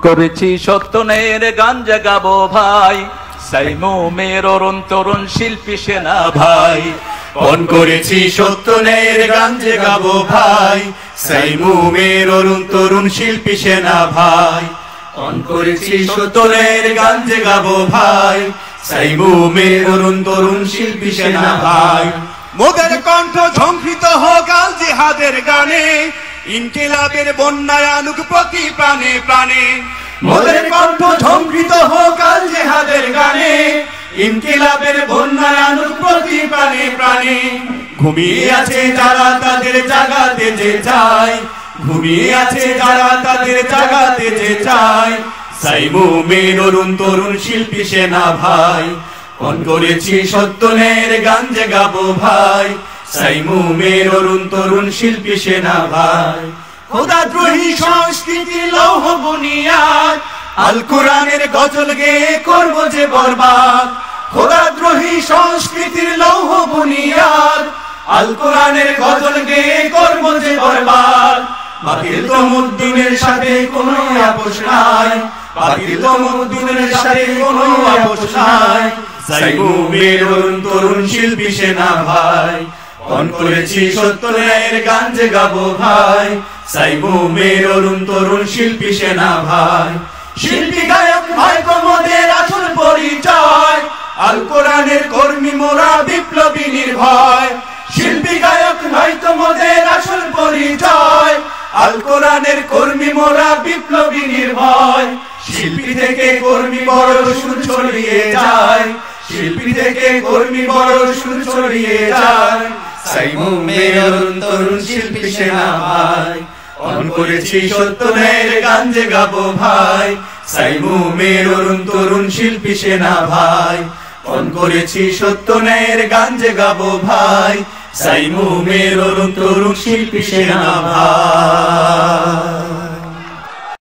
করেছি সত্য ন্যায়ের গান জাগাবো ভাই, সাইমুমের অরুণ তরুণ শিল্পী সেনা ভাই। পণ করেছি সত্য ন্যায়ের গান জাগাবো ভাই, সাইমুমের অরুণ তরুণ শিল্পী সেনা ভাই। পণ করেছি সত্য ন্যায়ের গান জাগাবো ভাই, সাইমুমের অরুণ তরুণ শিল্পী সেনা ভাই। মোদের কণ্ঠ ঝংকৃত হোক আল জিহাদের গানে, ইনকিলাবের বন্যায় আনুক প্রতি প্রাণে প্রাণে। মোদের কণ্ঠ ঝংকৃত হোক আল জিহাদের গানে, ইনকিলাবের বন্যায় আনুক প্রতি প্রাণে প্রাণে। ঘুমিয়ে আছে যারা তাদের জাগাতে যে চায়, ঘুমিয়ে আছে যারা তাদের জাগাতে যে চায়, সাইমুমের অরুণ তরুণ শিল্পী সেনা ভাই। পণ করেছি সত্য ন্যায়ের গান জাগাবো ভাই, সাইমুমের অরুণ তরুণ শিল্পী সেনা ভাই। খোদাদ্রোহী সংস্কৃতি লৌহ বুনিয়াদ, আল কোরআনের গজল গেয়ে করবো যে বরবাদ। খোদাদ্রোহী সংস্কৃতির লৌহ বুনিয়াদ, আল কোরআনের গজল গেয়ে করবো যে বরবাদ। বাতিল তমুদ্দিনের সাথে কোনো আপোষ নাই, বাতিল তমুদ্দিনের সাথে কোনো আপোষ নাই, সাইমুমের অরুণ তরুণ শিল্পী সেনা ভাই। পণ করেছি সত্য ন্যায়ের গান জাগাবো ভাই, সাইমুমের অরুণ তরুণ শিল্পী সেনা ভাই। শিল্পী গায়ক ভাই মোদের আসল পরিচয়, আল কোরআনের কর্মী মোরা বিপ্লবী নির্ভয়। শিল্পী গায়ক ভাই মোদের আসল পরিচয়, আল কোরআনের কর্মী মোরা বিপ্লবী নির্ভয়। শিল্পী থেকে কর্মী বড় সুর ছড়িয়ে যায়, শিল্পী থেকে কর্মী বড় সুর ছড়িয়ে যায়, সাইমুমের অরুণ তরুণ শিল্পী সেনা ভাই। পণ করেছি সত্য ন্যায়ের গান জাগাবো ভাই, সাইমুমের অরুণ তরুণ শিল্পী সেনা ভাই। পণ করেছি সত্য ন্যায়ের গান জাগাবো ভাই, সাইমুমের অরুণ তরুণ শিল্পী সেনা ভাই।